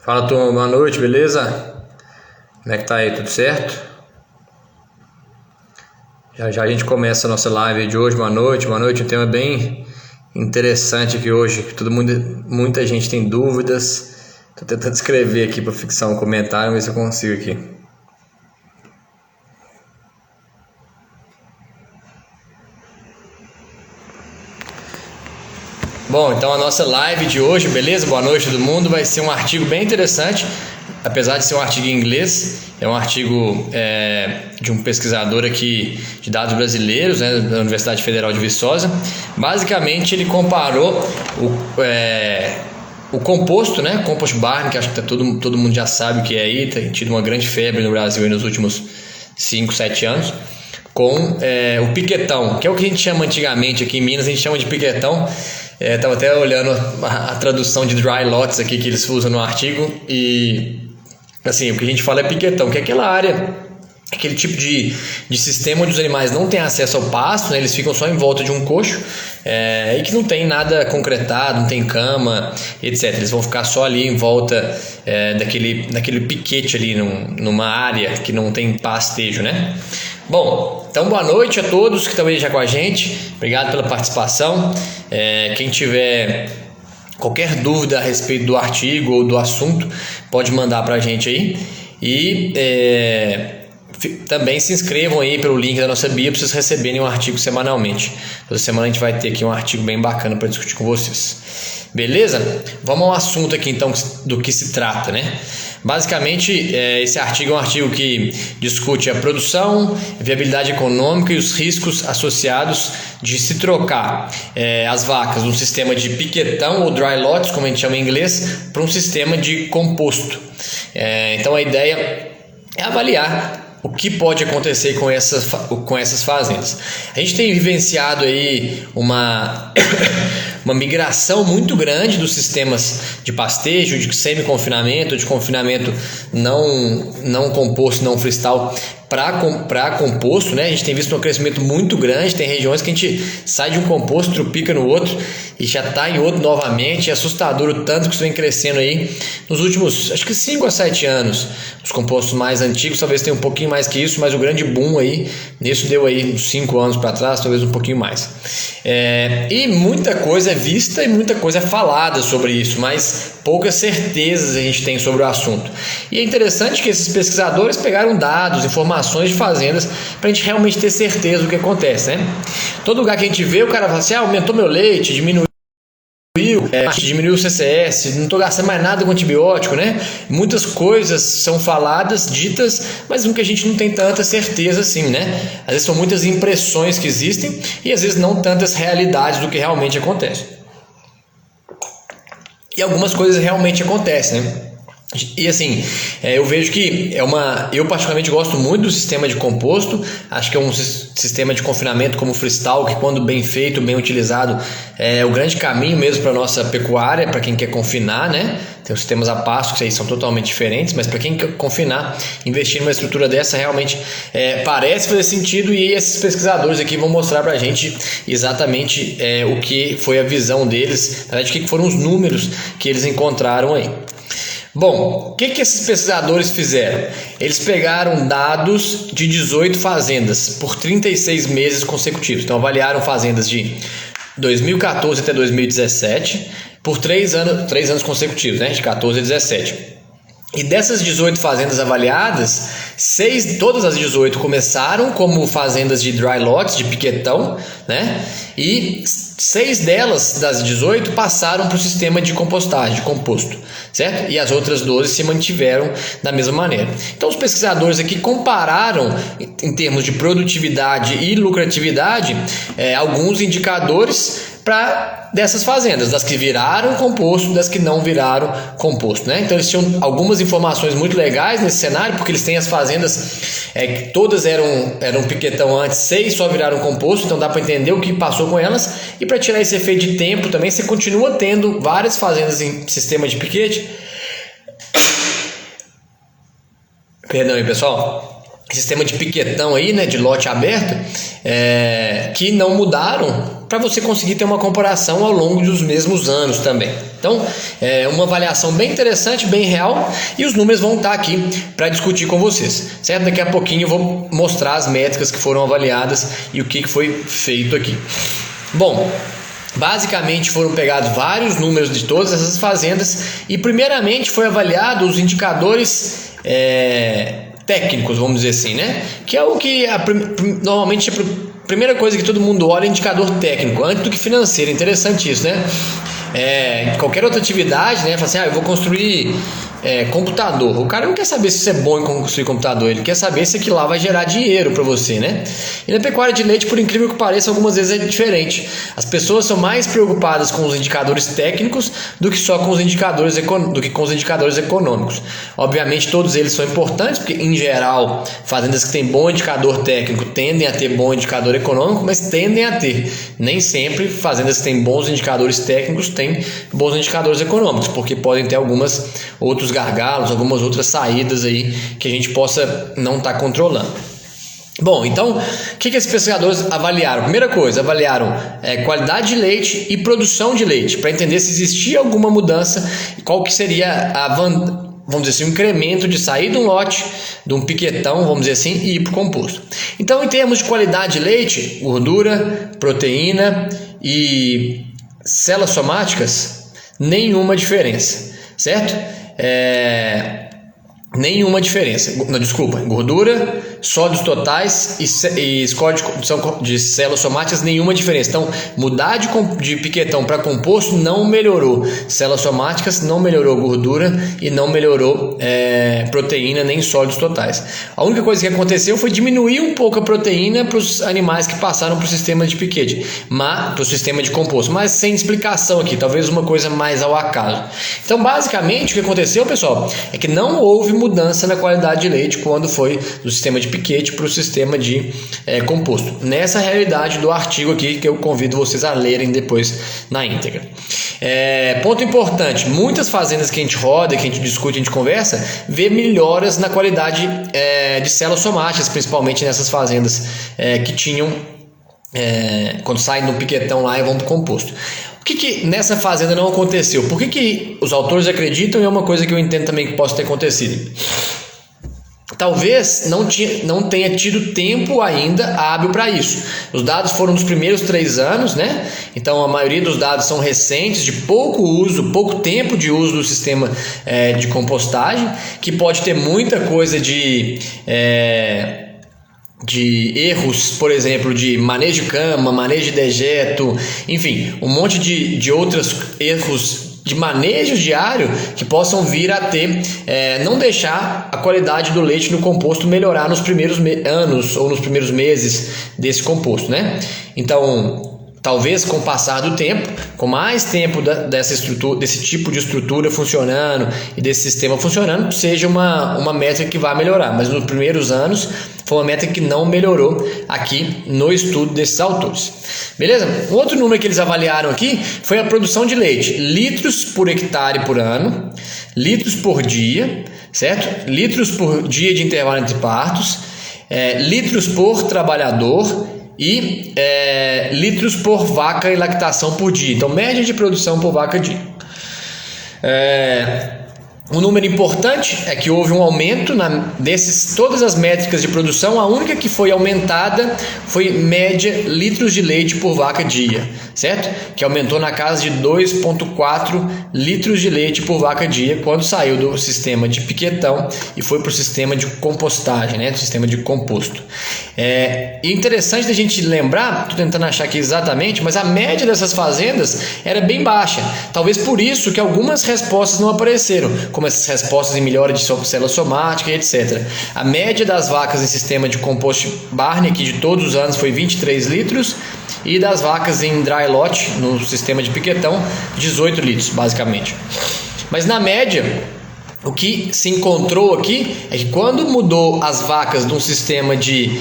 Fala, turma, boa noite, beleza? Como é que tá aí, tudo certo? Já já a gente começa a nossa live de hoje, boa noite, um tema bem interessante aqui hoje, que muita gente tem dúvidas. Tô tentando escrever aqui para fixar um comentário, ver se eu consigo aqui. Bom, então a nossa live de hoje, beleza? Boa noite todo mundo, vai ser um artigo bem interessante, apesar de ser um artigo em inglês, é um artigo de um pesquisador aqui de dados brasileiros, né, da Universidade Federal de Viçosa. Basicamente ele comparou o composto, né, compost barn, que acho que todo mundo já sabe o que é aí, tem tido uma grande febre no Brasil aí nos últimos 5, 7 anos, com o piquetão, que é o que a gente chama antigamente aqui em Minas, a gente chama de piquetão. Estava até olhando a tradução de dry lots aqui que eles usam no artigo e assim, o que a gente fala é piquetão, que é aquela área, aquele tipo de sistema onde os animais não têm acesso ao pasto, né? Eles ficam só em volta de um coxo e que não tem nada concretado, não tem cama, etc. Eles vão ficar só ali em volta daquele piquete ali numa área que não tem pastejo, né? Bom, então boa noite a todos que estão aí já com a gente, obrigado pela participação. Quem tiver qualquer dúvida a respeito do artigo ou do assunto, pode mandar para a gente aí. E também se inscrevam aí pelo link da nossa bio para vocês receberem um artigo semanalmente. Toda semana a gente vai ter aqui um artigo bem bacana para discutir com vocês. Beleza? Vamos ao assunto aqui então do que se trata, né? Basicamente, esse artigo é um artigo que discute a produção, viabilidade econômica e os riscos associados de se trocar as vacas de um sistema de piquetão ou dry lots, como a gente chama em inglês, para um sistema de composto. Então a ideia é avaliar o que pode acontecer com essas fazendas. A gente tem vivenciado aí uma migração muito grande dos sistemas de pastejo, de semi-confinamento, de confinamento não composto, não freestyle, para composto, né? A gente tem visto um crescimento muito grande, tem regiões que a gente sai de um composto, tropica no outro e já está em outro novamente. É assustador o tanto que isso vem crescendo aí nos últimos, acho que 5 a 7 anos. Os compostos mais antigos talvez tenham um pouquinho mais que isso, mas o grande boom aí, nisso deu aí uns 5 anos para trás, talvez um pouquinho mais. E muita coisa é vista e muita coisa é falada sobre isso, mas poucas certezas a gente tem sobre o assunto. E é interessante que esses pesquisadores pegaram dados, informações de fazendas para a gente realmente ter certeza do que acontece, né? Todo lugar que a gente vê, o cara fala assim, aumentou meu leite, diminuiu o CCS, não estou gastando mais nada com antibiótico, né? Muitas coisas são faladas, ditas, mas nunca a gente não tem tanta certeza assim, né? Às vezes são muitas impressões que existem e às vezes não tantas realidades do que realmente acontece. E algumas coisas realmente acontecem, né? E assim, eu vejo que eu particularmente gosto muito do sistema de composto. Acho que é um sistema de confinamento como o freestyle, que quando bem feito, bem utilizado, é o grande caminho mesmo para a nossa pecuária, para quem quer confinar, né? Tem os sistemas a pasto que aí são totalmente diferentes, mas para quem quer confinar, investir numa estrutura dessa realmente parece fazer sentido, e esses pesquisadores aqui vão mostrar para a gente exatamente o que foi a visão deles, na verdade, o que foram os números que eles encontraram aí. Bom, o que esses pesquisadores fizeram? Eles pegaram dados de 18 fazendas por 36 meses consecutivos. Então avaliaram fazendas de 2014 até 2017 por 3 anos consecutivos, né? De 14 a 17. E dessas 18 fazendas avaliadas, todas as 18 começaram como fazendas de dry lots, de piquetão, né? E 6 delas, das 18, passaram para o sistema de compostagem, de composto, certo? E as outras 12 se mantiveram da mesma maneira. Então os pesquisadores aqui compararam, em termos de produtividade e lucratividade, alguns indicadores dessas fazendas, das que viraram composto, das que não viraram composto, né? Então eles tinham algumas informações muito legais nesse cenário, porque eles têm as fazendas que todas eram piquetão antes, 6 só viraram composto, então dá para entender o que passou com elas. E para tirar esse efeito de tempo também, você continua tendo várias fazendas em sistema de piquete. Perdão aí, pessoal. sistema de piquetão aí, né, de lote aberto, que não mudaram, para você conseguir ter uma comparação ao longo dos mesmos anos também. Então, é uma avaliação bem interessante, bem real, e os números vão estar aqui para discutir com vocês, certo? Daqui a pouquinho eu vou mostrar as métricas que foram avaliadas e o que foi feito aqui. Bom, basicamente foram pegados vários números de todas essas fazendas e primeiramente foi avaliado os indicadores técnicos, vamos dizer assim, né? Que é o que normalmente a primeira coisa que todo mundo olha é indicador técnico, antes do que financeiro. Interessante isso, né? Qualquer outra atividade, né? Fala assim, eu vou construir computador. O cara não quer saber se você é bom em construir computador, ele quer saber se aquilo lá vai gerar dinheiro para você, né? E na pecuária de leite, por incrível que pareça, algumas vezes é diferente. As pessoas são mais preocupadas com os indicadores técnicos do que só com os indicadores econômicos. Obviamente todos eles são importantes, porque em geral fazendas que têm bom indicador técnico tendem a ter bom indicador econômico, mas tendem a ter. Nem sempre fazendas que têm bons indicadores técnicos têm bons indicadores econômicos, porque podem ter outros gargalos, algumas outras saídas aí que a gente possa não estar controlando. Bom, então, o que esses pesquisadores avaliaram? Primeira coisa, avaliaram qualidade de leite e produção de leite, para entender se existia alguma mudança e qual que seria vamos dizer assim, um incremento de sair de um lote, de um piquetão, vamos dizer assim, e ir para o composto. Então, em termos de qualidade de leite, gordura, proteína e células somáticas, nenhuma diferença, certo? Nenhuma diferença. Não, desculpa, gordura, sólidos totais e score de células somáticas, nenhuma diferença. Então, mudar de piquetão para composto não melhorou células somáticas, não melhorou gordura e não melhorou proteína nem sólidos totais. A única coisa que aconteceu foi diminuir um pouco a proteína para os animais que passaram para o sistema de piquete, para o sistema de composto, mas sem explicação aqui, talvez uma coisa mais ao acaso. Então, basicamente, o que aconteceu, pessoal, é que não houve mudança na qualidade de leite quando foi do sistema de piquete para o sistema de composto. Nessa realidade do artigo aqui, que eu convido vocês a lerem depois na íntegra. Ponto importante, muitas fazendas que a gente roda, que a gente discute, a gente conversa, vê melhoras na qualidade de células somáticas, principalmente nessas fazendas que tinham, quando saem do piquetão lá e vão para o composto. O que nessa fazenda não aconteceu? Por que os autores acreditam, e é uma coisa que eu entendo também que possa ter acontecido? Talvez não tenha tido tempo ainda hábil para isso. Os dados foram dos primeiros 3 anos, né? Então a maioria dos dados são recentes, de pouco tempo de uso do sistema de compostagem, que pode ter muita coisa de erros, por exemplo, de manejo de cama, manejo de dejeto, enfim, um monte de outros erros de manejo diário que possam vir a ter, não deixar a qualidade do leite no composto melhorar nos primeiros anos ou nos primeiros meses desse composto, né? Então, talvez com o passar do tempo, com mais tempo desse tipo de estrutura funcionando e desse sistema funcionando, seja uma métrica que vai melhorar. Mas nos primeiros anos foi uma métrica que não melhorou aqui no estudo desses autores. Beleza? Um outro número que eles avaliaram aqui foi a produção de leite. Litros por hectare por ano, litros por dia, certo? Litros por dia de intervalo entre partos, litros por trabalhador e litros por vaca e lactação por dia. Então, média de produção por vaca dia. Um número importante é que houve um aumento todas as métricas de produção. A única que foi aumentada foi média litros de leite por vaca dia, certo? Que aumentou na casa de 2,4 litros de leite por vaca dia quando saiu do sistema de piquetão e foi para o sistema de compostagem, né? Do sistema de composto. E interessante da gente lembrar, estou tentando achar aqui exatamente, mas a média dessas fazendas era bem baixa. Talvez por isso que algumas respostas não apareceram, como essas respostas em melhora de célula somática e etc. A média das vacas em sistema de compost Barney, que de todos os anos foi 23 litros, e das vacas em dry lot, no sistema de piquetão, 18 litros, basicamente. Mas na média, O que se encontrou aqui é que quando mudou as vacas de um sistema de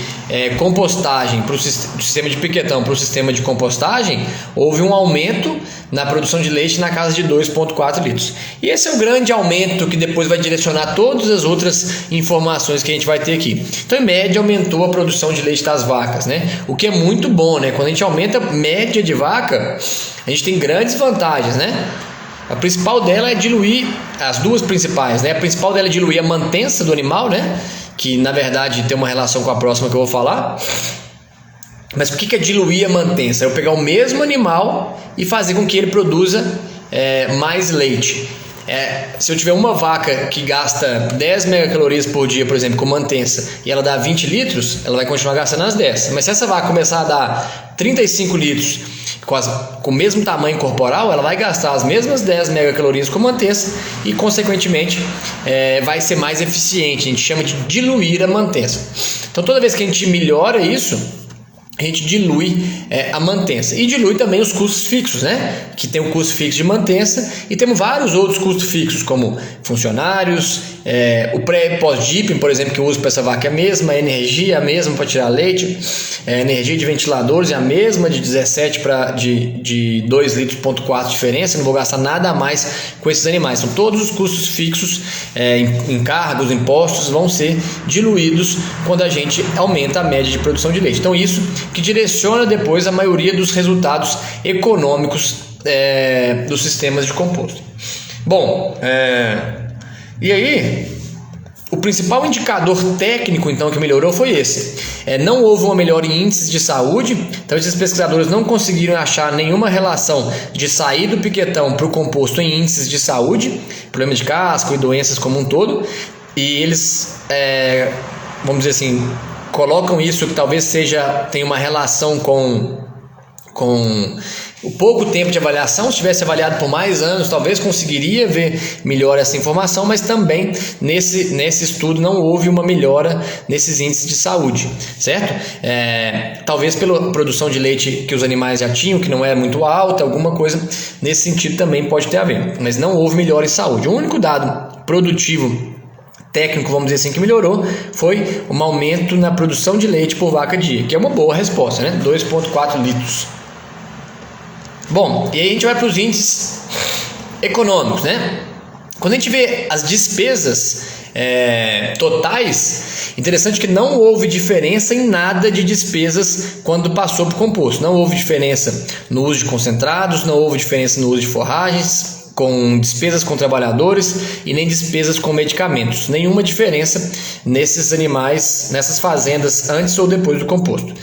compostagem para o sistema de piquetão para o sistema de compostagem, houve um aumento na produção de leite na casa de 2,4 litros. E esse é o grande aumento que depois vai direcionar todas as outras informações que a gente vai ter aqui. Então, em média, aumentou a produção de leite das vacas, né? O que é muito bom, né? Quando a gente aumenta a média de vaca, a gente tem grandes vantagens, né? A principal dela é diluir, as duas principais, né? A principal dela é diluir a mantença do animal, né? Que na verdade tem uma relação com a próxima que eu vou falar. Mas o que é diluir a mantença? É eu pegar o mesmo animal e fazer com que ele produza mais leite. Se eu tiver uma vaca que gasta 10 megacalorias por dia, por exemplo, com mantença, e ela dá 20 litros, ela vai continuar gastando as 10. Mas se essa vaca começar a dar 35 litros com o mesmo tamanho corporal, ela vai gastar as mesmas 10 megacalorias com mantença e, consequentemente, vai ser mais eficiente. A gente chama de diluir a mantença. Então, toda vez que a gente melhora isso, a gente dilui a mantença e dilui também os custos fixos, né? Que tem o custo fixo de mantença e temos vários outros custos fixos, como funcionários, o pré e pós-dipping, por exemplo, que eu uso para essa vaca é a mesma, a energia é a mesma para tirar leite, energia de ventiladores é a mesma, de 17 para de 2,4 litros de diferença, não vou gastar nada a mais com esses animais. Então, todos os custos fixos, encargos, impostos, vão ser diluídos quando a gente aumenta a média de produção de leite. Então, isso que direciona depois a maioria dos resultados econômicos dos sistemas de composto. Bom, e aí, o principal indicador técnico então que melhorou foi esse. Não houve uma melhora em índices de saúde, então esses pesquisadores não conseguiram achar nenhuma relação de sair do piquetão para o composto em índices de saúde, problema de casco e doenças como um todo, e eles, vamos dizer assim, colocam isso que talvez tenha uma relação com o pouco tempo de avaliação. Se tivesse avaliado por mais anos, talvez conseguiria ver melhor essa informação, mas também nesse estudo não houve uma melhora nesses índices de saúde, certo? Talvez pela produção de leite que os animais já tinham, que não era muito alta, alguma coisa nesse sentido também pode ter a ver, mas não houve melhora em saúde. O único dado produtivo técnico, vamos dizer assim, que melhorou foi um aumento na produção de leite por vaca dia, que é uma boa resposta, né? 2,4 litros. Bom, e aí a gente vai para os índices econômicos, né? Quando a gente vê as despesas totais, interessante que não houve diferença em nada de despesas quando passou para o composto. Não houve diferença no uso de concentrados, não houve diferença no uso de forragens, com despesas com trabalhadores e nem despesas com medicamentos. Nenhuma diferença nesses animais, nessas fazendas, antes ou depois do composto.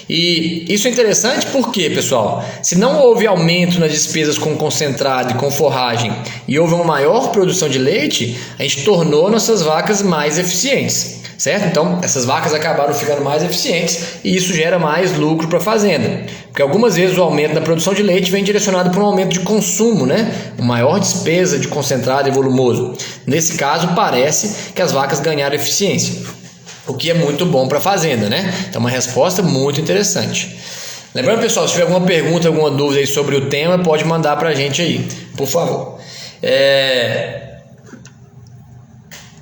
E isso é interessante porque, pessoal, se não houve aumento nas despesas com concentrado e com forragem e houve uma maior produção de leite, a gente tornou nossas vacas mais eficientes, certo? Então, essas vacas acabaram ficando mais eficientes e isso gera mais lucro para a fazenda. Porque algumas vezes o aumento da produção de leite vem direcionado para um aumento de consumo, né? Uma maior despesa de concentrado e volumoso. Nesse caso, parece que as vacas ganharam eficiência, o que é muito bom para a fazenda, né? Então, uma resposta muito interessante. Lembrando, pessoal, se tiver alguma pergunta, alguma dúvida aí sobre o tema, pode mandar para a gente aí, por favor.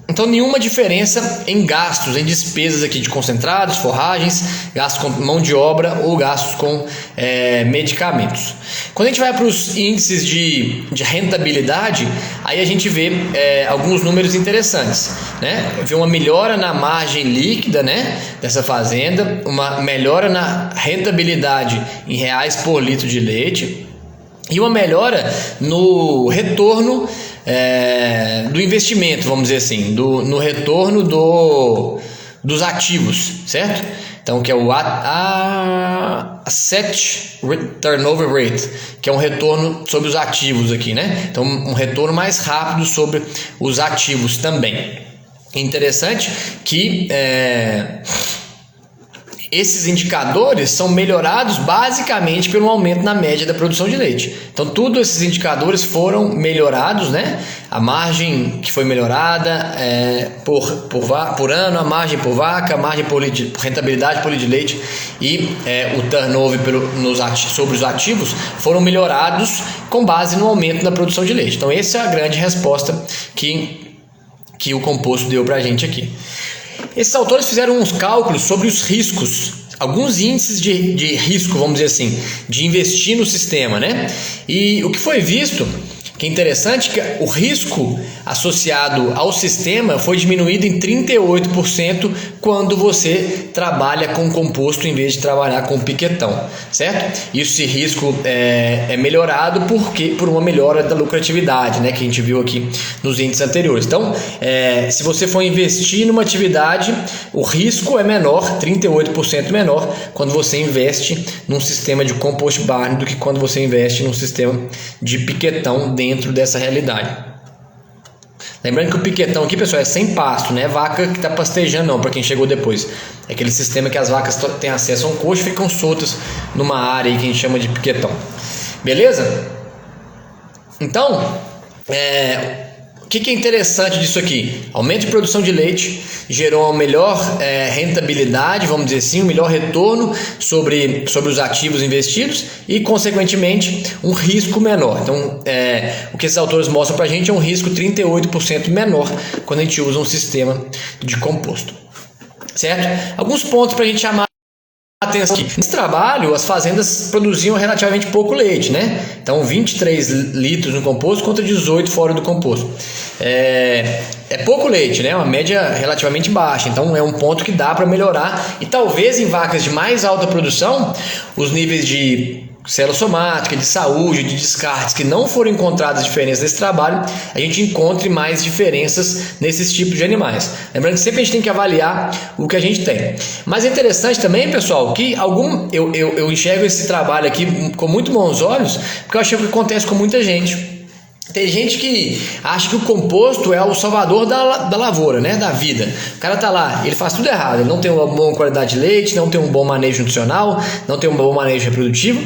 Então, nenhuma diferença em gastos, em despesas aqui de concentrados, forragens, gastos com mão de obra ou gastos com medicamentos. Quando a gente vai para os índices de rentabilidade, aí a gente vê alguns números interessantes, né? Vê uma melhora na margem líquida, né, dessa fazenda, uma melhora na rentabilidade em reais por litro de leite e uma melhora no retorno do investimento, vamos dizer assim, no retorno dos ativos, certo? Então, que é o Asset Turnover Rate, que é um retorno sobre os ativos aqui, né? Então, um retorno mais rápido sobre os ativos também. Interessante que esses indicadores são melhorados basicamente pelo aumento na média da produção de leite. Então, todos esses indicadores foram melhorados, né? A margem que foi melhorada por ano, a margem por vaca, a margem por rentabilidade por litro de leite e o turnover sobre os ativos foram melhorados com base no aumento da produção de leite. Então, essa é a grande resposta que que o composto deu para a gente aqui. Esses autores fizeram uns cálculos sobre os riscos, alguns índices de risco, vamos dizer assim, de investir no sistema, né? E o que foi visto, que é interessante, que o risco associado ao sistema foi diminuído em 38% quando você trabalha com composto em vez de trabalhar com piquetão, certo? Esse risco é melhorado por uma melhora da lucratividade, né, que a gente viu aqui nos índices anteriores. Então, se você for investir numa atividade, o risco é menor, 38% menor, quando você investe num sistema de compost barn do que quando você investe num sistema de piquetão dentro dessa realidade. Lembrando que o piquetão aqui, pessoal, é sem pasto, não é vaca que está pastejando não, para quem chegou depois. É aquele sistema que as vacas têm acesso a um coxo e ficam soltas numa área aí que a gente chama de piquetão. Beleza? Então, o que é interessante disso aqui? Aumento de produção de leite gerou uma melhor rentabilidade, vamos dizer assim, um melhor retorno sobre os ativos investidos e, consequentemente, um risco menor. Então, o que esses autores mostram para a gente é um risco 38% menor quando a gente usa um sistema de composto. Certo? Alguns pontos para a gente chamar atenção aqui. Nesse trabalho, as fazendas produziam relativamente pouco leite, né? Então, 23 litros no composto contra 18 fora do composto. É pouco leite, né? Uma média relativamente baixa. Então, é um ponto que dá para melhorar. E talvez em vacas de mais alta produção, os níveis de célula somática, de saúde, de descartes que não foram encontradas diferenças nesse trabalho, a gente encontre mais diferenças nesses tipos de animais. Lembrando que sempre a gente tem que avaliar o que a gente tem. Mas é interessante também, pessoal, que eu enxergo esse trabalho aqui com muito bons olhos, porque eu acho que acontece com muita gente. Tem gente que acha que o composto é o salvador da lavoura, né? Da vida. O cara tá lá, ele faz tudo errado. Ele não tem uma boa qualidade de leite, não tem um bom manejo nutricional, não tem um bom manejo reprodutivo.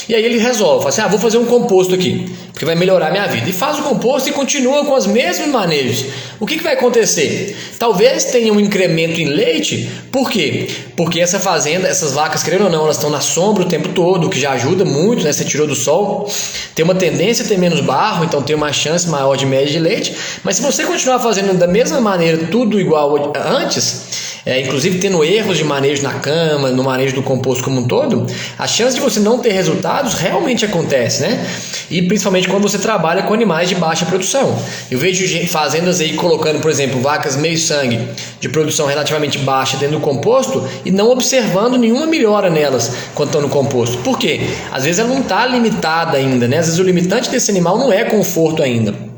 E aí ele resolve, fala assim, vou fazer um composto aqui, porque vai melhorar a minha vida. E faz o composto e continua com os mesmos manejos. O que vai acontecer? Talvez tenha um incremento em leite. Por quê? Porque essa fazenda, essas vacas, querendo ou não, elas estão na sombra o tempo todo, o que já ajuda muito, né? Você tirou do sol. Tem uma tendência a ter menos barro, então tem uma chance maior de média de leite. Mas se você continuar fazendo da mesma maneira, tudo igual antes, inclusive tendo erros de manejo na cama, no manejo do composto como um todo, a chance de você não ter resultados realmente acontece, né? E principalmente quando você trabalha com animais de baixa produção. Eu vejo fazendas aí colocando, por exemplo, vacas meio sangue de produção relativamente baixa dentro do composto e não observando nenhuma melhora nelas quando estão no composto. Por quê? Às vezes ela não está limitada ainda, né? Às vezes o limitante desse animal não é conforto ainda.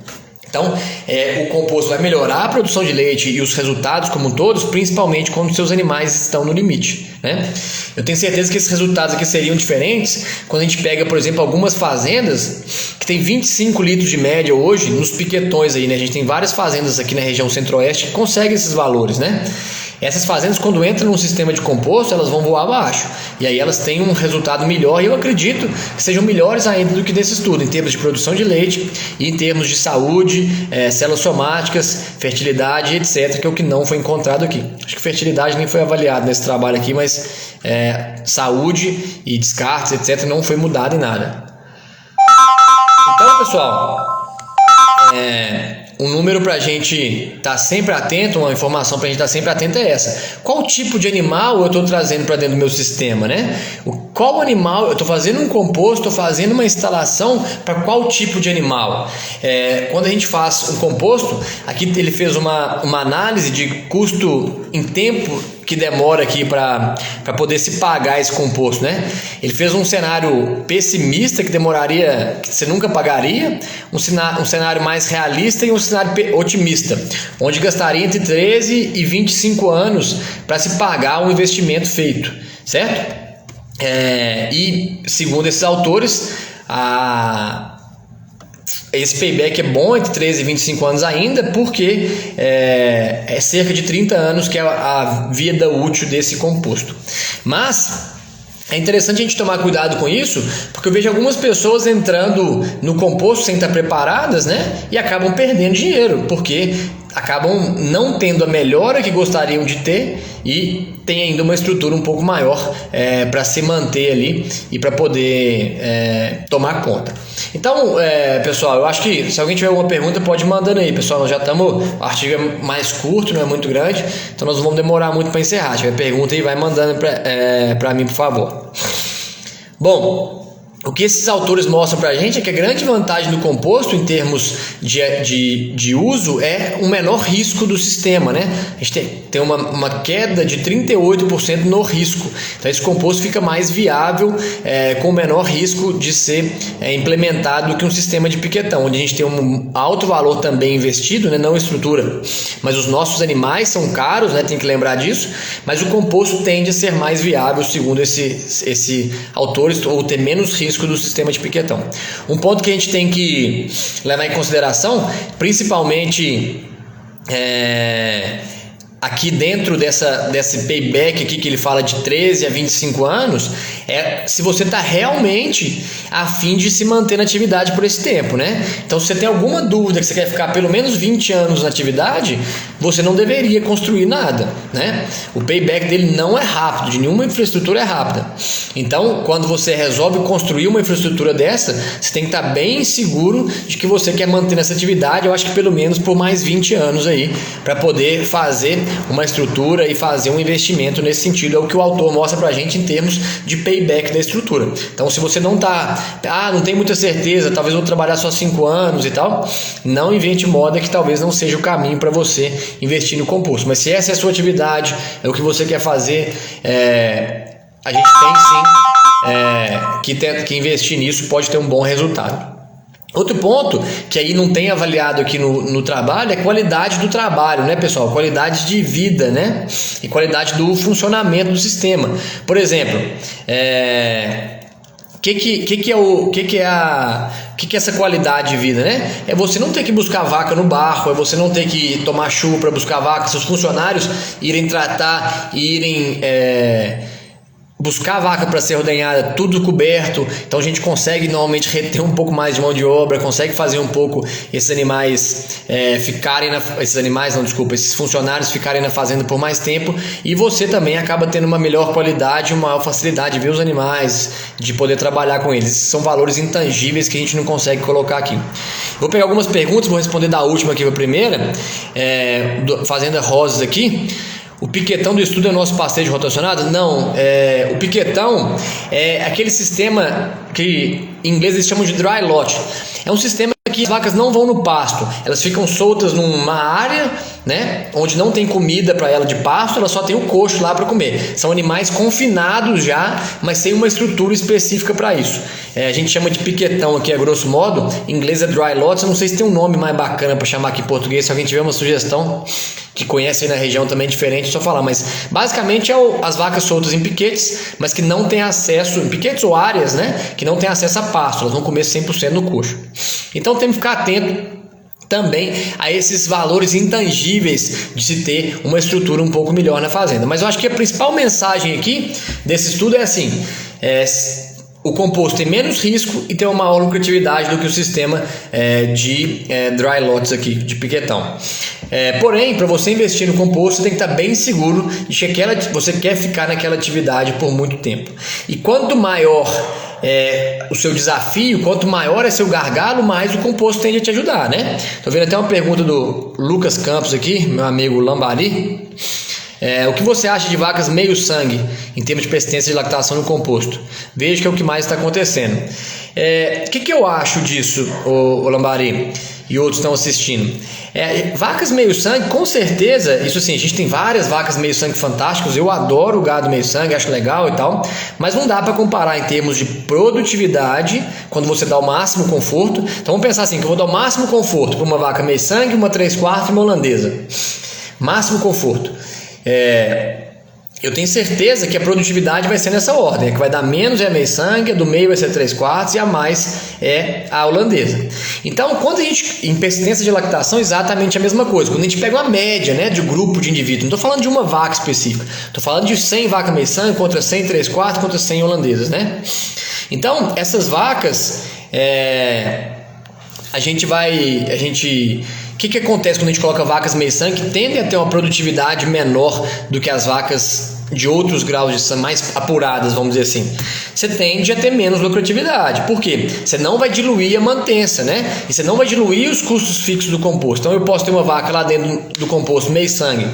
Então, o composto vai melhorar a produção de leite e os resultados como todos, principalmente quando seus animais estão no limite, né? Eu tenho certeza que esses resultados aqui seriam diferentes quando a gente pega, por exemplo, algumas fazendas que tem 25 litros de média hoje nos piquetões aí, né? A gente tem várias fazendas aqui na região centro-oeste que conseguem esses valores, né? Essas fazendas, quando entram num sistema de composto, elas vão voar abaixo. E aí elas têm um resultado melhor, e eu acredito que sejam melhores ainda do que desse estudo, em termos de produção de leite e em termos de saúde, células somáticas, fertilidade, etc., que é o que não foi encontrado aqui. Acho que fertilidade nem foi avaliado nesse trabalho aqui, mas saúde e descartes, etc., não foi mudado em nada. Então, pessoal, um número para a gente estar sempre atento, uma informação para a gente estar sempre atento é essa. Qual tipo de animal eu estou trazendo para dentro do meu sistema, né? Qual animal, eu estou fazendo um composto, estou fazendo uma instalação para qual tipo de animal? Quando a gente faz um composto, aqui ele fez uma análise de custo em tempo que demora aqui para poder se pagar esse composto, né? Ele fez um cenário pessimista que demoraria, que você nunca pagaria, um cenário mais realista e um cenário otimista, onde gastaria entre 13 e 25 anos para se pagar um investimento feito, certo? E segundo esses autores, esse payback é bom entre 13 e 25 anos ainda, porque é cerca de 30 anos que é a vida útil desse composto. Mas é interessante a gente tomar cuidado com isso, porque eu vejo algumas pessoas entrando no composto sem estar preparadas, né? E acabam perdendo dinheiro, porque acabam não tendo a melhora que gostariam de ter e tem ainda uma estrutura um pouco maior para se manter ali e para poder tomar conta. Então, pessoal, eu acho que se alguém tiver alguma pergunta pode ir mandando aí, pessoal. Nós já estamos, o artigo é mais curto, não é muito grande, então nós não vamos demorar muito para encerrar. Se tiver pergunta aí, vai mandando para mim, por favor. Bom, o que esses autores mostram para a gente é que a grande vantagem do composto em termos de uso é um menor risco do sistema, né? A gente tem uma queda de 38% no risco. Então esse composto fica mais viável, com menor risco de ser implementado do que um sistema de piquetão, onde a gente tem um alto valor também investido, né? Não estrutura, mas os nossos animais são caros, né? Tem que lembrar disso, mas o composto tende a ser mais viável, segundo esse autores, ou ter menos risco do sistema de piquetão. Um ponto que a gente tem que levar em consideração, principalmente aqui dentro desse payback aqui que ele fala de 13 a 25 anos, se você está realmente a fim de se manter na atividade por esse tempo, né? Então, se você tem alguma dúvida que você quer ficar pelo menos 20 anos na atividade, você não deveria construir nada, né? O payback dele não é rápido, de nenhuma infraestrutura é rápida. Então, quando você resolve construir uma infraestrutura dessa, você tem que estar bem seguro de que você quer manter nessa atividade, eu acho que pelo menos por mais 20 anos aí, para poder fazer uma estrutura e fazer um investimento nesse sentido. É o que o autor mostra pra gente em termos de payback da estrutura. Então, se você não não tem muita certeza, talvez vou trabalhar só 5 anos e tal, não invente moda que talvez não seja o caminho para você investir no composto. Mas se essa é a sua atividade, é o que você quer fazer, a gente tem sim que investir nisso, pode ter um bom resultado. Outro ponto que aí não tem avaliado aqui no trabalho é a qualidade do trabalho, né, pessoal? Qualidade de vida, né? E qualidade do funcionamento do sistema. Por exemplo, o que é essa qualidade de vida, né? É você não ter que buscar vaca no barro, é você não ter que tomar chuva para buscar vaca, seus funcionários irem tratar, buscar a vaca para ser ordenhada, tudo coberto. Então a gente consegue normalmente reter um pouco mais de mão de obra, consegue fazer um pouco esses animais esses funcionários ficarem na fazenda por mais tempo, e você também acaba tendo uma melhor qualidade, uma maior facilidade de ver os animais, de poder trabalhar com eles. Esses são valores intangíveis que a gente não consegue colocar aqui. Vou pegar algumas perguntas, vou responder da última aqui para a primeira, Fazenda Rosas aqui. O piquetão do estudo é o nosso pastejo rotacionado? Não, o piquetão é aquele sistema que em inglês eles chamam de dry lot. É um sistema que as vacas não vão no pasto, elas ficam soltas numa área, né, onde não tem comida para ela de pasto, ela só tem o coxo lá para comer. São animais confinados já, mas sem uma estrutura específica para isso. A gente chama de piquetão aqui a grosso modo, em inglês é dry lot. Eu não sei se tem um nome mais bacana para chamar aqui em português. Se alguém tiver uma sugestão, que conhece aí na região também diferente, é só falar. Mas basicamente as vacas soltas em piquetes, mas que não tem acesso, em piquetes ou áreas, né, que não tem acesso a pasto, elas vão comer 100% no coxo. Então tem que ficar atento também a esses valores intangíveis de se ter uma estrutura um pouco melhor na fazenda. Mas eu acho que a principal mensagem aqui desse estudo é assim: o composto tem menos risco e tem uma maior lucratividade do que o sistema de dry lots aqui, de piquetão. Porém, para você investir no composto, você tem que estar bem seguro de que você quer ficar naquela atividade por muito tempo. E quanto maior o seu desafio, quanto maior é seu gargalo, mais o composto tende a te ajudar, né? Tô vendo até uma pergunta do Lucas Campos aqui, meu amigo Lambari. O que você acha de vacas meio sangue em termos de persistência de lactação no composto? Vejo que é o que mais está acontecendo. O que eu acho disso, o Lambari e outros estão assistindo? Vacas meio sangue, com certeza, isso assim, a gente tem várias vacas meio sangue fantásticas. Eu adoro o gado meio sangue, acho legal e tal, mas não dá para comparar em termos de produtividade quando você dá o máximo conforto. Então vamos pensar assim, que eu vou dar o máximo conforto para uma vaca meio sangue, uma 3/4 e uma holandesa. Máximo conforto. Eu tenho certeza que a produtividade vai ser nessa ordem, que vai dar menos é a meio sangue, a do meio vai ser 3/4 e a mais é a holandesa. Então, quando a gente, em persistência de lactação, exatamente a mesma coisa. Quando a gente pega uma média, né, de grupo de indivíduos, não estou falando de uma vaca específica, estou falando de 100 vacas meio sangue contra 100 3/4 contra 100 holandesas, né? Então, essas vacas, que acontece quando a gente coloca vacas meio sangue? Que tendem a ter uma produtividade menor do que as vacas de outros graus de sangue, mais apuradas, vamos dizer assim. Você tende a ter menos lucratividade. Por quê? Você não vai diluir a mantença, né? E você não vai diluir os custos fixos do composto. Então eu posso ter uma vaca lá dentro do composto meio sangue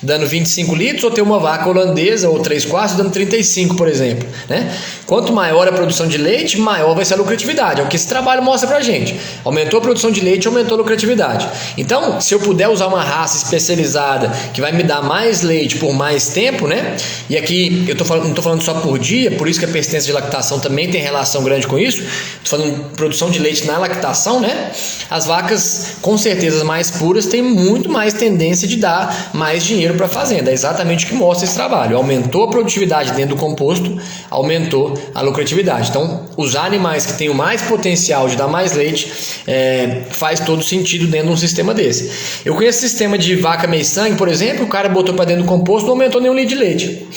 dando 25 litros, ou ter uma vaca holandesa ou 3/4 dando 35, por exemplo, né? Quanto maior a produção de leite, maior vai ser a lucratividade. É o que esse trabalho mostra pra gente. Aumentou a produção de leite, aumentou a lucratividade. Então, se eu puder usar uma raça especializada que vai me dar mais leite por mais tempo, né? E aqui eu não estou falando só por dia, por isso que a persistência de lactação também tem relação grande com isso. Estou falando produção de leite na lactação, né? As vacas, com certeza mais puras, têm muito mais tendência de dar mais dinheiro para a fazenda. É exatamente o que mostra esse trabalho. Aumentou a produtividade dentro do composto, aumentou a lucratividade. Então, usar animais que têm o mais potencial de dar mais leite faz todo sentido dentro de um sistema desse. Eu conheço sistema de vaca meio sangue, por exemplo, o cara botou para dentro do composto, não aumentou nenhum litro de leite.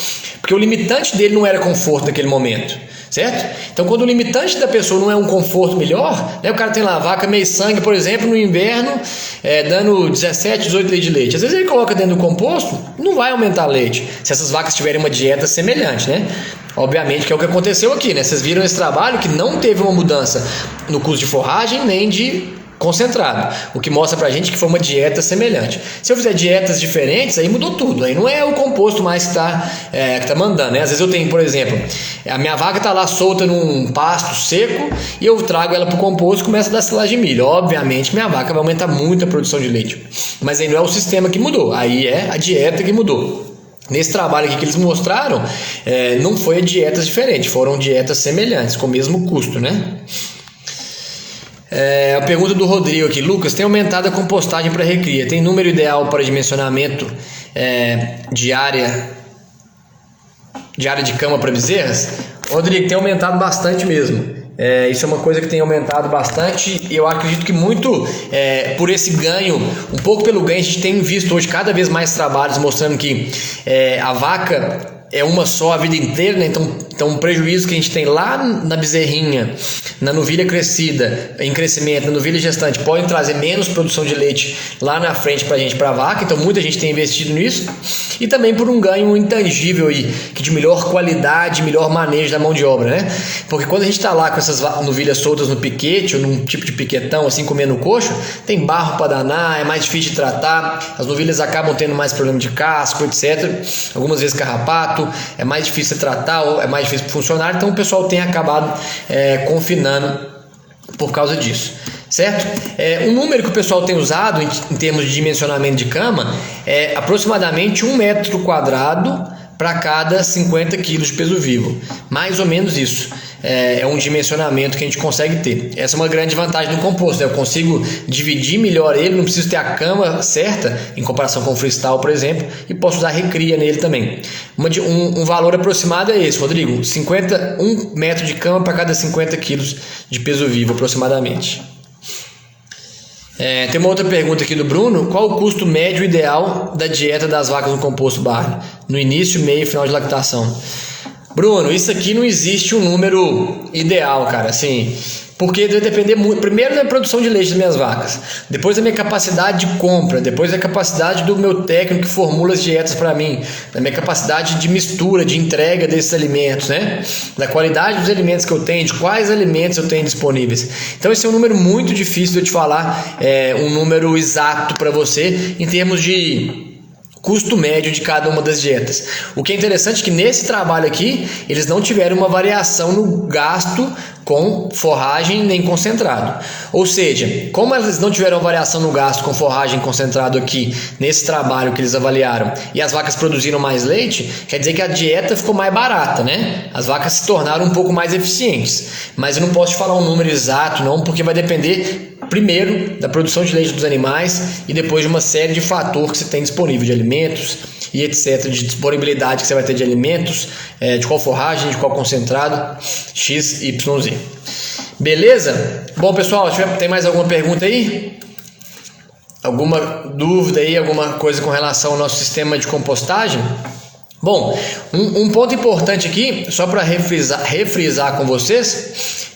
Porque o limitante dele não era conforto naquele momento, certo? Então, quando o limitante da pessoa não é um conforto melhor, né, o cara tem lá vaca meio sangue, por exemplo, no inverno, dando 17, 18 litros de leite. Às vezes ele coloca dentro do composto, não vai aumentar leite, se essas vacas tiverem uma dieta semelhante, né? Obviamente que é o que aconteceu aqui, né? Vocês viram esse trabalho que não teve uma mudança no custo de forragem nem de concentrado, o que mostra pra gente que foi uma dieta semelhante. Se eu fizer dietas diferentes, aí mudou tudo, aí não é o composto mais que tá mandando, né? Às vezes eu tenho, por exemplo, a minha vaca tá lá solta num pasto seco e eu trago ela pro composto e começa a dar silagem de milho. Obviamente minha vaca vai aumentar muito a produção de leite, mas aí não é o sistema que mudou, aí é a dieta que mudou. Nesse trabalho aqui que eles mostraram, não foi dietas diferentes, foram dietas semelhantes, com o mesmo custo, né? A pergunta do Rodrigo aqui: Lucas, tem aumentado a compostagem para recria? Tem número ideal para dimensionamento de área de cama para bezerras? Rodrigo, tem aumentado bastante mesmo. Isso é uma coisa que tem aumentado bastante e eu acredito que muito por esse ganho, um pouco pelo ganho, a gente tem visto hoje cada vez mais trabalhos mostrando que a vaca é uma só a vida inteira, né? Então o prejuízo que a gente tem lá na bezerrinha, na novilha crescida, em crescimento, na novilha gestante, pode trazer menos produção de leite lá na frente pra gente, pra vaca. Então muita gente tem investido nisso. E também por um ganho intangível aí, que de melhor qualidade, melhor manejo da mão de obra, né? Porque quando a gente tá lá com essas novilhas soltas no piquete, ou num tipo de piquetão, assim, comendo coxo, tem barro para danar, é mais difícil de tratar, as novilhas acabam tendo mais problema de casco, etc. Algumas vezes carrapato, é mais difícil de tratar, ou é mais difícil funcionar, então o pessoal tem acabado confinando por causa disso, certo? Um número que o pessoal tem usado em termos de dimensionamento de cama é aproximadamente 1 metro quadrado para cada 50 quilos de peso vivo, mais ou menos isso. É um dimensionamento que a gente consegue ter. Essa é uma grande vantagem do composto, né? Eu consigo dividir melhor ele, não preciso ter a cama certa em comparação com o freestyle, por exemplo, e posso usar recria nele também. Um valor aproximado é esse, Rodrigo: 1 metro de cama para cada 50 quilos de peso vivo aproximadamente. Tem uma outra pergunta aqui do Bruno: qual o custo médio ideal da dieta das vacas no composto barley, no início, meio e final de lactação? Bruno, isso aqui não existe um número ideal, cara, assim, porque vai depender muito, primeiro da produção de leite das minhas vacas, depois da minha capacidade de compra, depois da capacidade do meu técnico que formula as dietas para mim, da minha capacidade de mistura, de entrega desses alimentos, né? Da qualidade dos alimentos que eu tenho, de quais alimentos eu tenho disponíveis. Então esse é um número muito difícil de eu te falar, um número exato para você em termos de custo médio de cada uma das dietas. O que é interessante é que nesse trabalho aqui, eles não tiveram uma variação no gasto com forragem nem concentrado. Ou seja, como eles não tiveram variação no gasto com forragem concentrado aqui, nesse trabalho que eles avaliaram, e as vacas produziram mais leite, quer dizer que a dieta ficou mais barata, né? As vacas se tornaram um pouco mais eficientes. Mas eu não posso te falar um número exato, não, porque vai depender primeiro da produção de leite dos animais e depois de uma série de fatores que você tem disponível, de alimentos e etc, de disponibilidade que você vai ter de alimentos, de qual forragem, de qual concentrado, X, Y, Z. Beleza? Bom, pessoal, tem mais alguma pergunta aí? Alguma dúvida aí, alguma coisa com relação ao nosso sistema de compostagem? Bom, um ponto importante aqui, só para refrisar com vocês,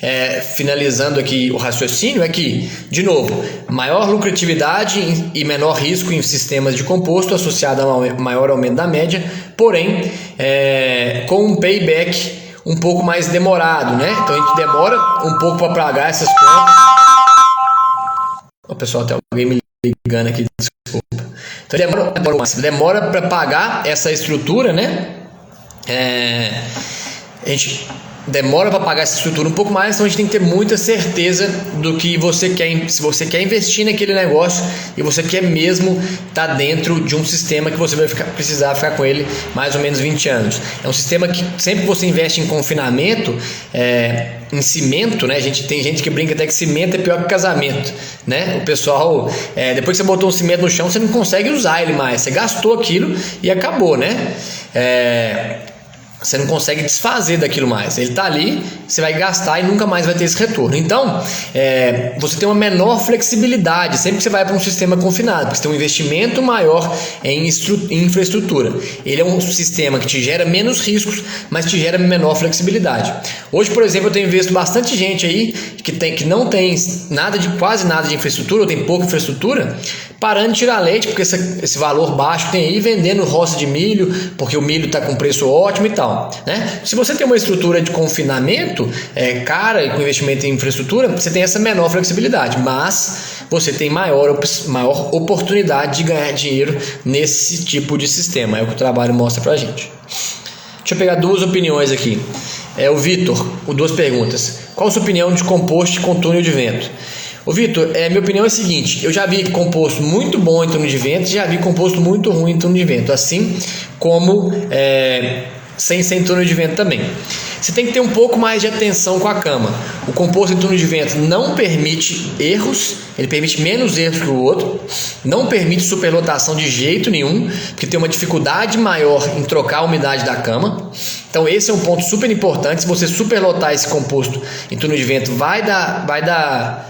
finalizando aqui o raciocínio, é que, de novo, maior lucratividade e menor risco em sistemas de composto associado a maior aumento da média, porém, com um payback um pouco mais demorado, né? Então a gente demora um pouco para pagar essas contas. O pessoal, tem alguém me ligando aqui, desculpa. Então demora para pagar essa estrutura, né? A gente demora para pagar essa estrutura um pouco mais, então a gente tem que ter muita certeza do que você quer, se você quer investir naquele negócio e você quer mesmo estar dentro de um sistema que você vai precisar ficar com ele mais ou menos 20 anos. É um sistema que sempre que você investe em confinamento, em cimento, né? Tem gente que brinca até que cimento é pior que casamento, né? O pessoal, depois que você botou um cimento no chão, você não consegue usar ele mais, você gastou aquilo e acabou, né? Você não consegue desfazer daquilo mais. Ele está ali, você vai gastar e nunca mais vai ter esse retorno. Então, você tem uma menor flexibilidade sempre que você vai para um sistema confinado, porque você tem um investimento maior em infraestrutura. Ele é um sistema que te gera menos riscos, mas te gera menor flexibilidade. Hoje, por exemplo, eu tenho visto bastante gente aí que não tem quase nada de infraestrutura, ou tem pouca infraestrutura, parando de tirar leite, porque esse valor baixo que tem aí, vendendo roça de milho, porque o milho está com preço ótimo e tal. Né? Se você tem uma estrutura de confinamento cara e com investimento em infraestrutura, você tem essa menor flexibilidade, mas você tem maior oportunidade de ganhar dinheiro nesse tipo de sistema. É o que o trabalho mostra pra gente. Deixa eu pegar duas opiniões aqui. O Vitor, duas perguntas. Qual a sua opinião de composto com túnel de vento? Ô Vitor, minha opinião é a seguinte: eu já vi composto muito bom em túnel de vento e já vi composto muito ruim em túnel de vento, assim como sem túnel de vento também. Você tem que ter um pouco mais de atenção com a cama. O composto em túnel de vento não permite erros, ele permite menos erros que o outro, não permite superlotação de jeito nenhum, porque tem uma dificuldade maior em trocar a umidade da cama. Então esse é um ponto super importante. Se você superlotar esse composto em túnel de vento, vai dar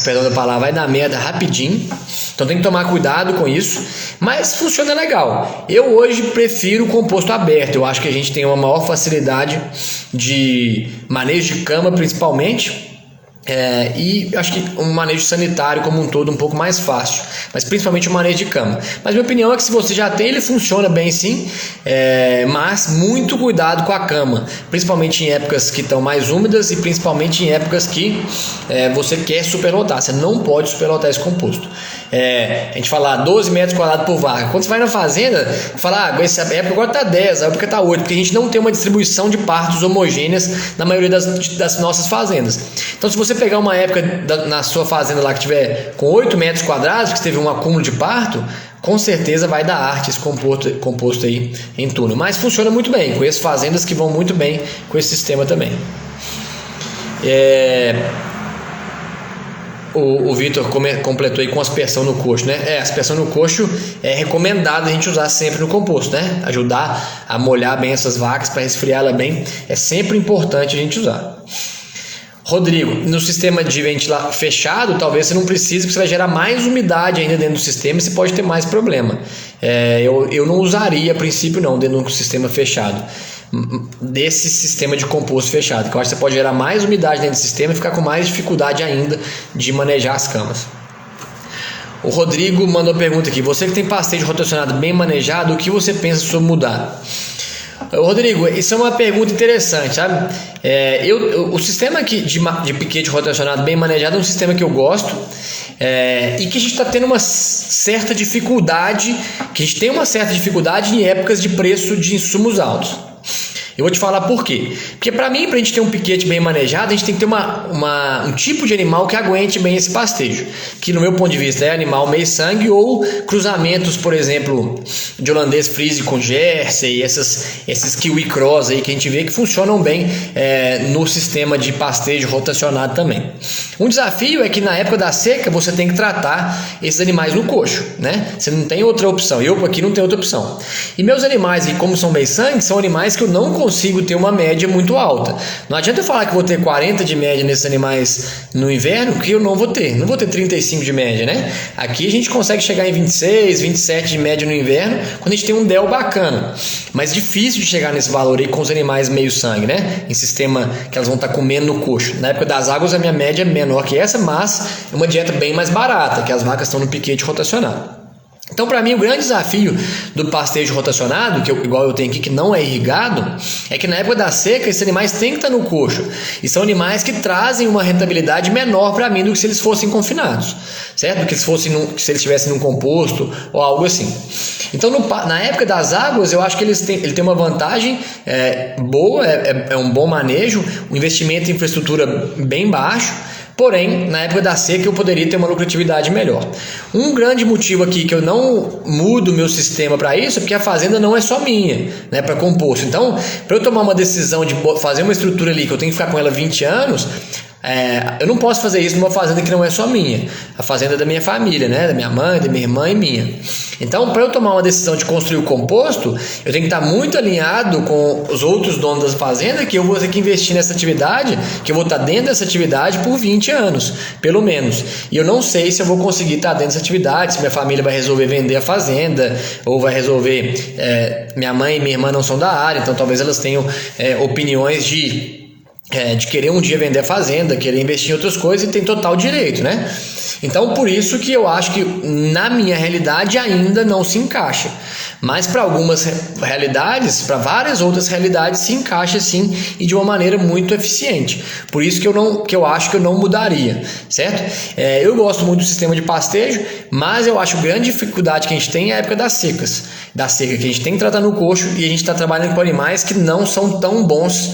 perdão da palavra, vai dar merda rapidinho. Então tem que tomar cuidado com isso, mas funciona legal. Eu hoje prefiro o composto aberto. Eu acho que a gente tem uma maior facilidade de manejo de cama, principalmente, e acho que um manejo sanitário como um todo um pouco mais fácil, mas principalmente o manejo de cama. Mas minha opinião é que se você já tem, ele funciona bem sim, mas muito cuidado com a cama, principalmente em épocas que estão mais úmidas e principalmente em épocas que você quer superlotar. Você não pode superlotar esse composto. A gente fala 12 metros quadrados por vaca. Quando você vai na fazenda, fala, essa época agora está 10, a época está 8, porque a gente não tem uma distribuição de partos homogêneas na maioria das nossas fazendas. Então, se você pegar uma época na sua fazenda lá que tiver com 8 metros quadrados, que teve um acúmulo de parto, com certeza vai dar arte esse composto aí em túnel. Mas funciona muito bem. Conheço fazendas que vão muito bem com esse sistema também. O Vitor completou aí com aspersão no coxo, né? Aspersão no coxo é recomendado a gente usar sempre no composto, né? Ajudar a molhar bem essas vacas para resfriar ela bem. É sempre importante a gente usar. Rodrigo, no sistema de ventilação fechado, talvez você não precise, porque você vai gerar mais umidade ainda dentro do sistema e você pode ter mais problema. Eu não usaria a princípio não dentro do sistema fechado, desse sistema de composto fechado, que eu acho que você pode gerar mais umidade dentro do sistema e ficar com mais dificuldade ainda de manejar as camas. O Rodrigo mandou pergunta aqui: você que tem pastejo rotacionado bem manejado, o que você pensa sobre mudar? Rodrigo, isso é uma pergunta interessante, sabe? O sistema aqui de piquete rotacionado bem manejado é um sistema que eu gosto, e que a gente está tendo uma certa dificuldade, em épocas de preço de insumos altos. Eu vou te falar por quê. Porque para gente ter um piquete bem manejado, a gente tem que ter um tipo de animal que aguente bem esse pastejo, que no meu ponto de vista é animal meio sangue ou cruzamentos, por exemplo, de holandês frise com Jersey, esses kiwi cross aí que a gente vê que funcionam bem no sistema de pastejo rotacionado também. Um desafio é que na época da seca você tem que tratar esses animais no coxo, né? Você não tem outra opção. Eu aqui não tenho outra opção. E meus animais, como são meio sangue, são animais que eu não consigo consigo ter uma média muito alta. Não adianta eu falar que vou ter 40 de média nesses animais no inverno, que eu não vou ter 35 de média, né? Aqui a gente consegue chegar em 26, 27 de média no inverno, quando a gente tem um DEL bacana, mas difícil de chegar nesse valor aí com os animais meio sangue, né? Em sistema que elas vão estar comendo no coxo. Na época das águas a minha média é menor que essa, mas é uma dieta bem mais barata, que as vacas estão no piquete rotacionado. Então, para mim, o grande desafio do pastejo rotacionado, igual eu tenho aqui, que não é irrigado, é que na época da seca, esses animais têm que estar no coxo. E são animais que trazem uma rentabilidade menor para mim do que se eles fossem confinados, certo? Do que se eles estivessem num composto ou algo assim. Então, na época das águas, eu acho que ele tem uma vantagem boa, é um bom manejo, um investimento em infraestrutura bem baixo. Porém, na época da seca eu poderia ter uma lucratividade melhor. Um grande motivo aqui que eu não mudo o meu sistema para isso é porque a fazenda não é só minha, né, para composto. Então, para eu tomar uma decisão de fazer uma estrutura ali que eu tenho que ficar com ela 20 anos, eu não posso fazer isso numa fazenda que não é só minha. A fazenda é da minha família, né? Da minha mãe, da minha irmã e minha. Então, para eu tomar uma decisão de construir o composto, eu tenho que estar muito alinhado com os outros donos da fazenda, que eu vou ter que investir nessa atividade, que eu vou estar dentro dessa atividade por 20 anos, pelo menos. E eu não sei se eu vou conseguir estar dentro dessa atividade, se minha família vai resolver vender a fazenda, ou vai resolver... minha mãe e minha irmã não são da área, então talvez elas tenham opiniões de querer um dia vender a fazenda, querer investir em outras coisas, e tem total direito, né? Então, por isso que eu acho que na minha realidade ainda não se encaixa. Mas para algumas realidades, para várias outras realidades, se encaixa sim, e de uma maneira muito eficiente. Por isso que eu acho que eu não mudaria, certo? Eu gosto muito do sistema de pastejo, mas eu acho que a grande dificuldade que a gente tem é a época das secas. Da seca, que a gente tem que tratar no coxo, e a gente está trabalhando com animais que não são tão bons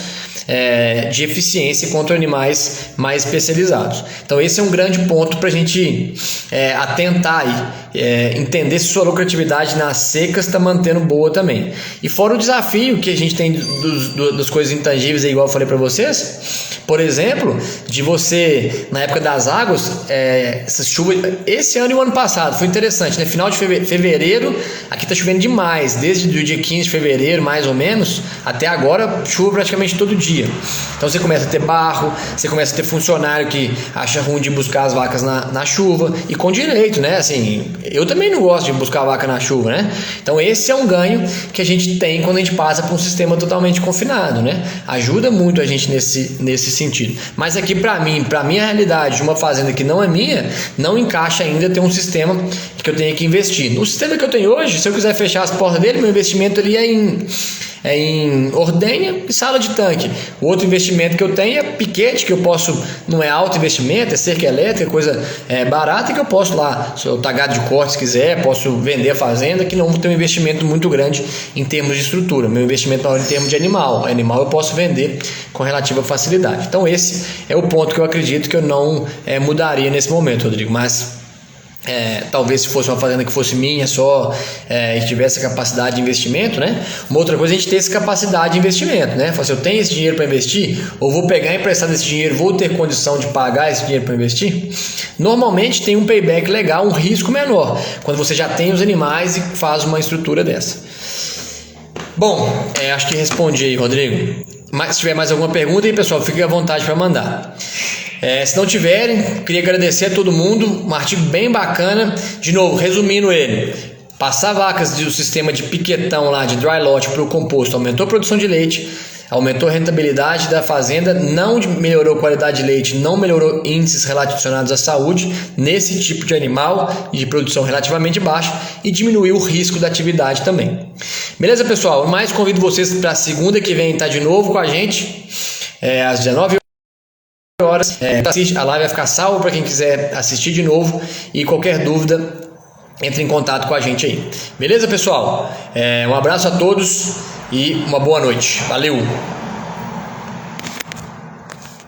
de eficiência quanto animais mais especializados. Então esse é um grande ponto para a gente atentar aí, entender se sua lucratividade nas secas está mantendo boa também. E fora o desafio que a gente tem das coisas intangíveis, igual eu falei para vocês, por exemplo, de você, na época das águas, essas chuvas, esse ano e o ano passado, foi interessante, né? Final de fevereiro, aqui está chovendo demais, desde o dia 15 de fevereiro, mais ou menos, até agora, chuva praticamente todo dia. Então você começa a ter barro, você começa a ter funcionário que acha ruim de buscar as vacas na chuva, e com direito, né? Assim, eu também não gosto de buscar a vaca na chuva, né? Então esse é um ganho que a gente tem quando a gente passa por um sistema totalmente confinado, né? Ajuda muito a gente nesse sentido. Mas aqui para minha realidade, de uma fazenda que não é minha, não encaixa ainda ter um sistema que eu tenha que investir. No sistema que eu tenho hoje, se eu quiser fechar as portas dele, meu investimento ali é em ordenha e sala de tanque. O outro investimento que eu tenho é piquete, que eu posso, não é alto investimento, é cerca elétrica, coisa barata, que eu posso lá, se eu tagar de corte se quiser, posso vender a fazenda, que não tem um investimento muito grande em termos de estrutura. Meu investimento maior em termos de animal eu posso vender com relativa facilidade. Então esse é o ponto que eu acredito que eu não mudaria nesse momento, Rodrigo, mas talvez se fosse uma fazenda que fosse minha só, e tivesse a capacidade de investimento, né? Uma outra coisa é a gente ter essa capacidade de investimento, né? Falar assim, eu tenho esse dinheiro para investir, ou vou pegar emprestado esse dinheiro, vou ter condição de pagar esse dinheiro para investir? Normalmente tem um payback legal, um risco menor, quando você já tem os animais e faz uma estrutura dessa. Bom, acho que respondi aí, Rodrigo. Mas se tiver mais alguma pergunta aí, pessoal, fique à vontade para mandar. Se não tiverem, queria agradecer a todo mundo, um artigo bem bacana. De novo, resumindo ele, passar vacas do sistema de piquetão lá, de dry lot, para o composto, aumentou a produção de leite, aumentou a rentabilidade da fazenda, não melhorou a qualidade de leite, não melhorou índices relacionados à saúde nesse tipo de animal de produção relativamente baixa, e diminuiu o risco da atividade também. Beleza, pessoal? Eu mais convido vocês para a segunda que vem estar de novo com a gente, às 19 horas. A live vai ficar salva para quem quiser assistir de novo, e qualquer dúvida, entre em contato com a gente aí. Beleza, pessoal? Um abraço a todos e uma boa noite. Valeu!